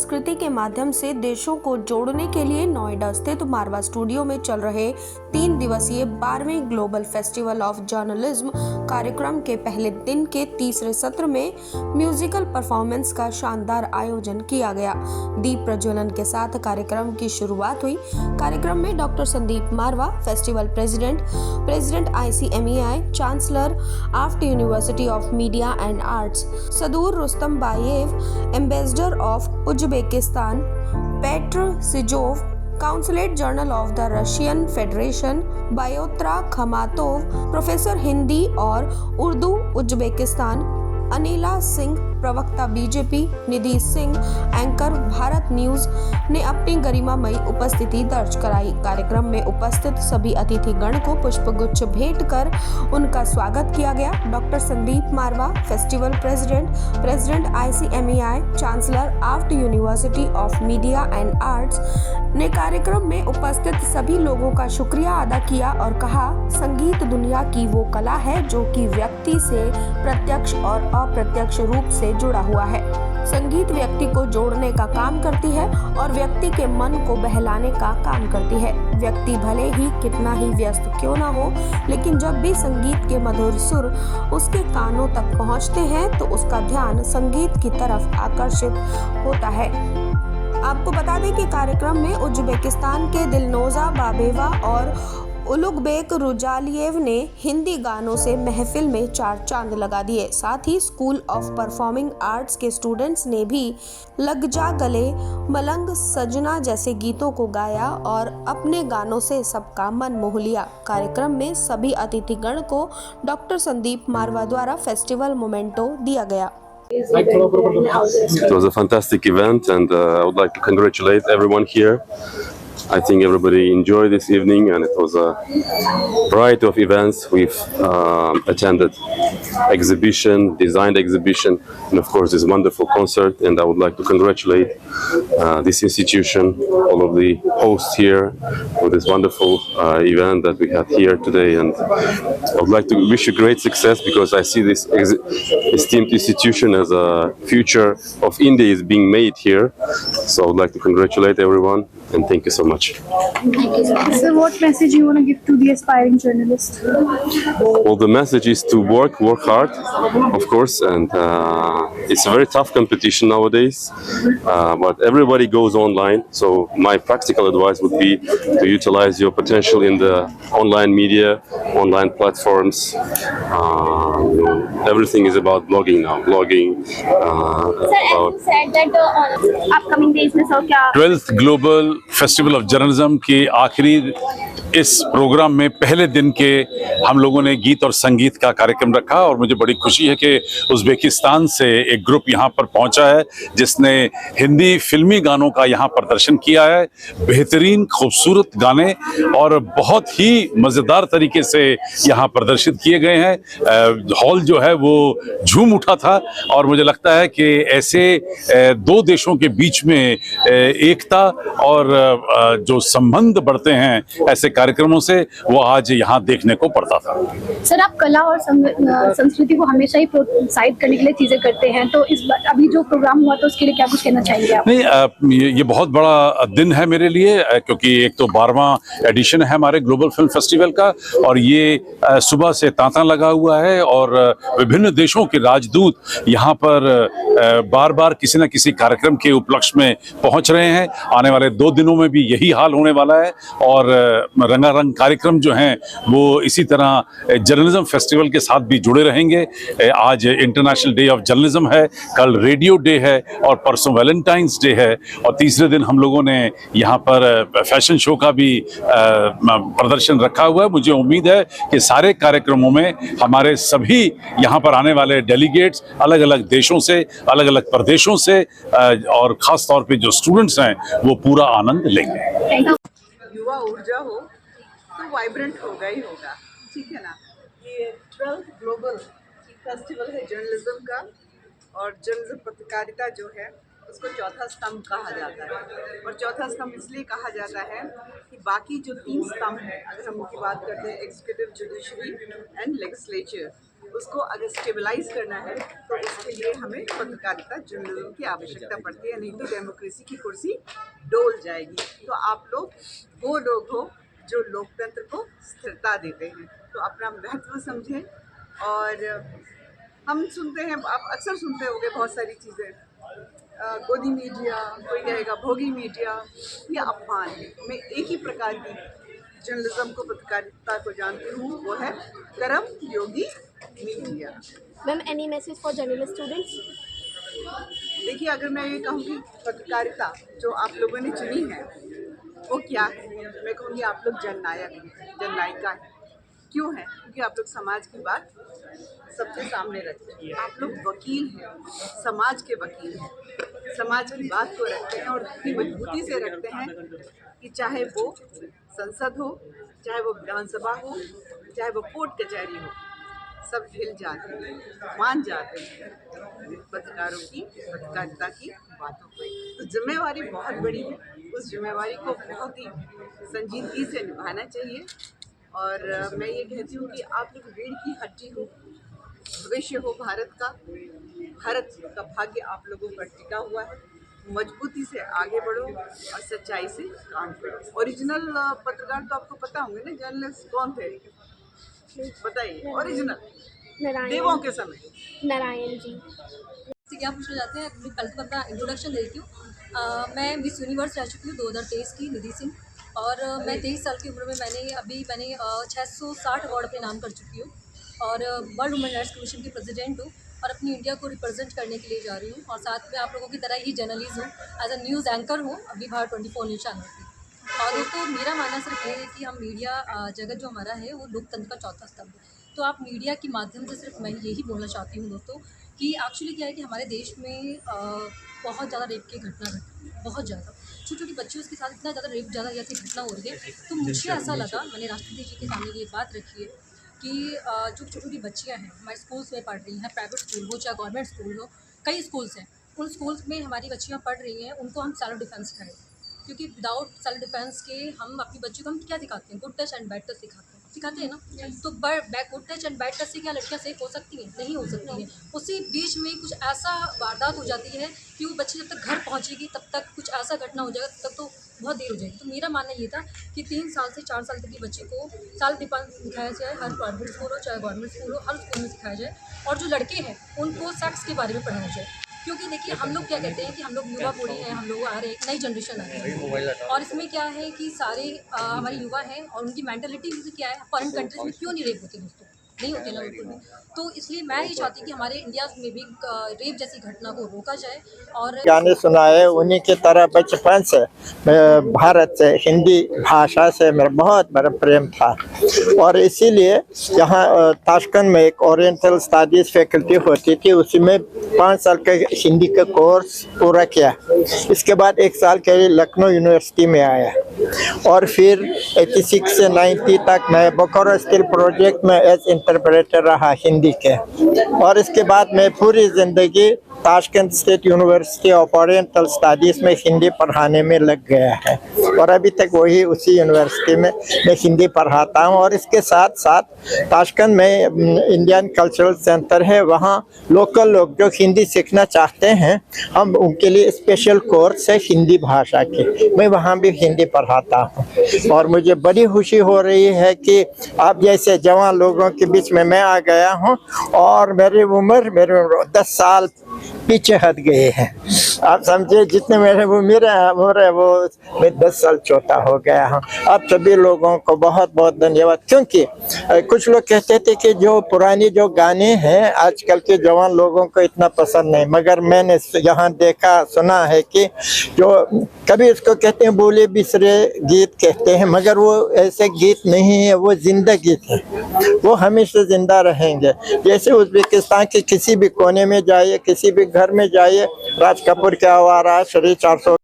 संस्कृति के माध्यम से देशों को जोड़ने के लिए नोएडा स्थित मारवा स्टूडियो में चल रहे 3 दिवसीय 12वें ग्लोबल फेस्टिवल ऑफ जर्नलिज्म कार्यक्रम के पहले दिन के तीसरे सत्र में म्यूजिकल परफॉर्मेंस का शानदार आयोजन किया गया। दीप प्रज्वलन के साथ कार्यक्रम की शुरुआत हुई। कार्यक्रम में doctor Sandeep Marwah, festival president ICMEI, chancellor AAFT university of media and arts, Sadur Rustambayev, ambassador of Uzbekistan, Petr Sizov, consulate general of the Russian Federation, Bayotra Khamatov, professor Hindi और उर्दू उज्बेकिस्तान, अनिला सिंह, प्रवक्ता BJP, Nidhi Singh, anchor Bharat news ने अपनी गरिमामयी उपस्थिति दर्ज कराई। कार्यक्रम में उपस्थित सभी अतिथिगण को पुष्पगुच्छ भेंट कर उनका स्वागत किया गया। Doctor Sandeep Marwah, festival president ICMEI, chancellor AAFT university of media and arts ने कार्यक्रम में उपस्थित सभी लोगों का शुक्रिया अदा किया और कहा, संगीत दुनिया की वो कला है जो कि व्यक्ति से प्रत्यक्ष और अप्रत्यक्ष रूप से जुड़ा हुआ है। संगीत व्यक्ति को जोड़ने का काम करती है और व्यक्ति के मन को बहलाने का काम करती है। व्यक्ति भले ही कितना ही व्यस्त क्यों ना हो, लेकिन जब भी संगीत के मधुर सुर उसके कानों तक पहुंचते हैं तो उसका ध्यान संगीत की तरफ आकर्षित होता है। आपको बता दें कि कार्यक्रम में उज्बेकिस्तान के दिलनोजा बाबेवा और उलुगबेक रुजालियेव ने हिंदी गानों से महफिल में 4 चांद लगा दिए। साथ ही स्कूल ऑफ परफॉर्मिंग आर्ट्स के स्टूडेंट्स ने भी लग जा गले, मलंग सजना जैसे गीतों को गाया और अपने गानों से सबका मन मोह लिया। कार्यक्रम में सभी अतिथिगण को डॉक्टर संदीप मारवा द्वारा फेस्टिवल मोमेंटो दिया गया। It was a fantastic event and I would like to congratulate everyone here. I think everybody enjoyed this evening and it was a variety of events. We've attended exhibition, designed exhibition, and of course this wonderful concert, and I would like to congratulate this institution, all of the hosts here for this wonderful event that we had here today, and I would like to wish you great success because I see this esteemed institution as a future of India is being made here. So I would like to congratulate everyone and thank you so much. Thank you, sir. So what message you want to give to the aspiring journalists? Well, the message is to work hard, of course, and it's a very tough competition nowadays, but everybody goes online, so my practical advice would be to utilize your potential in the online media, online platforms. Everything is about blogging now. Sir, as you said that upcoming days में sir क्या 12th global festival of journalism के आखिरी इस programme में पहले दिन के हम लोगों ने गीत और संगीत का कार्यक्रम रखा और मुझे बड़ी खुशी है कि उज़्बेकिस्तान से एक ग्रुप यहाँ पर पहुँचा है जिसने हिंदी फिल्मी गानों का यहाँ प्रदर्शन किया है। बेहतरीन खूबसूरत गाने और बहुत ही मज़ेदार तरीके से यहाँ प्रदर्शित किए गए हैं। हॉल जो है वो झूम उठा था और मुझे लगता है कि ऐसे दो देशों के बीच में एकता और जो संबंध बढ़ते हैं ऐसे कार्यक्रमों से, वो आज यहाँ देखने को पड़ता था। सर, आप कला और संस्कृति को हमेशा ही प्रोत्साहित करने के लिए चीजें करते हैं, तो इस बार अभी जो प्रोग्राम हुआ तो उसके लिए क्या कुछ कहना चाहेंगे आप? नहीं, ये बहुत बड़ा दिन है मेरे लिए क्योंकि एक तो 12वां एडिशन है हमारे ग्लोबल फिल्म फेस्टिवल का और ये सुबह से तांता लगा हुआ है और विभिन्न देशों के राजदूत यहाँ पर बार बार किसी न किसी कार्यक्रम के उपलक्ष्य में पहुँच रहे हैं। आने वाले 2 दिनों में भी यही हाल होने वाला है और रंगारंग कार्यक्रम जो हैं वो इसी तरह जर्नलिज्म फेस्टिवल के साथ भी जुड़े रहेंगे। आज इंटरनेशनल डे ऑफ जर्नलिज्म है, कल रेडियो डे है और परसों वैलेंटाइंस डे है और तीसरे दिन हम लोगों ने यहाँ पर फैशन शो का भी प्रदर्शन रखा हुआ है। मुझे उम्मीद है कि सारे कार्यक्रमों में हमारे सभी यहाँ पर आने वाले डेलीगेट्स अलग अलग देशों से, अलग अलग प्रदेशों से और ख़ास तौर पे जो स्टूडेंट्स हैं वो पूरा आनंद लेंगे। युवा ऊर्जा हो तो वाइब्रेंट होगा ही होगा, ठीक है ना। ये 12th ग्लोबल फेस्टिवल है जर्नलिज्म का और जर्नलिज्म पत्रकारिता जो है उसको चौथा स्तंभ कहा जाता है। और चौथा स्तंभ इसलिए कहा जाता है कि बाकी जो 3 स्तंभ हैं, अगर हम उनकी बात करते हैं, एग्जीक्यूटिव, जुडिशरी एंड लेजिस्लेचर, उसको अगर स्टेबलाइज करना है तो उसके लिए हमें पत्रकारिता, जर्नलिज्म की आवश्यकता पड़ती है, नहीं तो डेमोक्रेसी की कुर्सी डोल जाएगी। तो आप लोग वो लोग हो जो लोकतंत्र को स्थिरता देते हैं, तो अपना महत्व समझें। और हम सुनते हैं, आप अक्सर सुनते होंगे बहुत सारी चीज़ें, गोदी मीडिया, कोई कहेगा भोगी मीडिया, ये अपमान है। मैं एक ही प्रकार की जर्नलिज्म को, पत्रकारिता को जानती हूँ, वो है Karma Yogi media. Ma'am, any message for journalist students? देखिए, अगर मैं ये कहूँ कि पत्रकारिता जो आप लोगों ने चुनी है वो क्या है, मैं कहूँगी आप लोग जननायक हैं, जननायिका हैं। क्यों है? क्योंकि आप लोग समाज की बात सबके सामने रखते हैं। आप लोग वकील हैं, समाज के वकील हैं, समाज की बात को रखते हैं और इतनी मजबूती से रखते हैं कि चाहे वो संसद हो, चाहे वो विधानसभा हो, चाहे वो कोर्ट कचहरी हो, सब हिल जाते हैं, मान जाते हैं पत्रकारों की, पत्रकारिता की बातों को। तो जिम्मेवारी बहुत बड़ी है, उस जिम्मेवारी को बहुत ही संजीदगी से निभाना चाहिए। और मैं ये कहती हूँ कि आप लोग रीढ़ की हड्डी हो, भविष्य हो भारत का, भारत का भाग्य आप लोगों पर टिका हुआ है। मजबूती से आगे बढ़ो और सच्चाई से काम करो। ओरिजिनल पत्रकार तो आपको पता होंगे ना, जर्नलिस्ट कौन थे बताइए? ओरिजिनल देवों के समय नारायण जी। क्या पूछना चाहते हैं? पहले तो अपना इंट्रोडक्शन दे देती हूँ। मैं मिस यूनिवर्स रह चुकी हूँ 2023 की, निधि सिंह। और मैं 23 साल की उम्र में मैंने 660 अवार्ड अपने नाम कर चुकी हूँ और वर्ल्ड ह्यूमन राइट्स कमीशन की प्रेसिडेंट हूँ और अपनी इंडिया को रिप्रेजेंट करने के लिए जा रही हूँ। और साथ में आप लोगों की तरह ही जर्नलिस्ट हूँ, एज अ न्यूज़ एंकर हूँ अभी भारत 24 न्यूज़ चैनल की। और दोस्तों, मेरा मानना सिर्फ ये है कि हम मीडिया जगत जो हमारा है वो लोकतंत्र का चौथा स्तंभ है। तो आप मीडिया के माध्यम से सिर्फ मैं यही बोलना चाहती हूँ दोस्तों कि एक्चुअली क्या है कि हमारे देश में बहुत ज़्यादा रेप की घटना घटी, बहुत ज़्यादा छोटी छोटी बच्चियों के साथ इतना ज़्यादा रेप ज़्यादा ऐसी घटना हो रही है। तो मुझे ऐसा लगा, मैंने राष्ट्रपति जी के सामने ये बात रखी है कि जो छोटी छोटी बच्चियाँ हैं हमारे स्कूल्स में पढ़ रही हैं, प्राइवेट स्कूल हो चाहे गवर्नमेंट स्कूल हो, कई स्कूल्स हैं, उन स्कूल्स में हमारी बच्चियाँ पढ़ रही हैं, उनको हम सेल्फ डिफेंस सिखाएं। क्योंकि विदाउट सेल्फ डिफेंस के हम अपनी बच्चों को हम क्या सिखाते हैं? Good touch and bad touch सिखाते हैं ना। तो good touch and bad touch से क्या लड़कियाँ सेफ हो सकती हैं? नहीं हो सकती हैं। उसी बीच में कुछ ऐसा वारदात हो जाती है कि वो बच्ची जब तक घर पहुँचेगी तब तक कुछ ऐसा घटना हो जाएगा, तब तक तो बहुत देर हो जाएगी। तो मेरा मानना ये था कि 3 साल से 4 साल तक की बच्ची को सेल्फ डिफेंस सिखाया जाए, हर प्राइवेट स्कूल हो चाहे गवर्नमेंट स्कूल हो, हर स्कूल में सिखाया जाए। और जो लड़के हैं उनको सेक्स के बारे में पढ़ाया जाए। क्योंकि देखिए, हम लोग क्या कहते हैं कि हम लोग युवा पीढ़ी हैं, हम लोग आ रहे हैं, एक नई जनरेशन आ रही है और इसमें क्या है कि सारे हमारे युवा हैं और उनकी मेंटालिटी क्या है, फॉरेन कंट्रीज में क्यों नहीं रेप होते दोस्तों? नहीं होते ना बिल्कुल भी। तो इसलिए मैं ये चाहती हूँ कि हमारे इंडिया में भी रेप जैसी घटना को रोका जाए। और गाने सुनाए उन्हीं की तरह बचपन से मैं भारत से, हिंदी भाषा से मेरा बहुत बड़ा प्रेम था और इसीलिए यहाँ ताशकंद में एक ओरिएंटल स्टडीज़ फैकल्टी होती थी, उसी में 5 साल का हिंदी का कोर्स पूरा किया। इसके बाद 1 साल के लिए लखनऊ यूनिवर्सिटी में आया और फिर 86 से 90 तक मैं बोकारो स्किल प्रोजेक्ट में एज इंटरप्रेटर रहा हिंदी के। और इसके बाद मैं पूरी ज़िंदगी Tashkent state university of oriental studies में हिंदी पढ़ाने में लग गया है और अभी तक वही उसी यूनिवर्सिटी में मैं हिंदी पढ़ाता हूँ। और इसके साथ साथ ताशकंद में इंडियन कल्चरल सेंटर है, वहाँ लोकल लोग जो हिंदी सीखना चाहते हैं, हम उनके लिए स्पेशल कोर्स है हिंदी भाषा की, मैं वहाँ भी हिंदी पढ़ाता हूँ। और मुझे बड़ी खुशी हो रही है कि आप जैसे जवान लोगों के बीच में मैं आ गया हूँ और मेरी उम्र 10 साल पीछे हट गए हैं। आप समझे, जितने मेरे उम्र है वो मैं 10 साल छोटा हो गया हूँ। आप सभी लोगों को बहुत बहुत धन्यवाद। क्योंकि कुछ लोग कहते थे कि जो पुरानी जो गाने हैं आजकल के जवान लोगों को इतना पसंद नहीं, मगर मैंने यहाँ देखा सुना है कि जो कभी उसको कहते हैं बोले बिसरे गीत कहते हैं, मगर वो ऐसे गीत नहीं है, वो जिंदा गीत है, वो हमेशा जिंदा रहेंगे। जैसे उज़्बेकिस्तान के किसी भी कोने में जाइए, किसी भी घर में जाइए, राज कपूर की आवारा श्री 400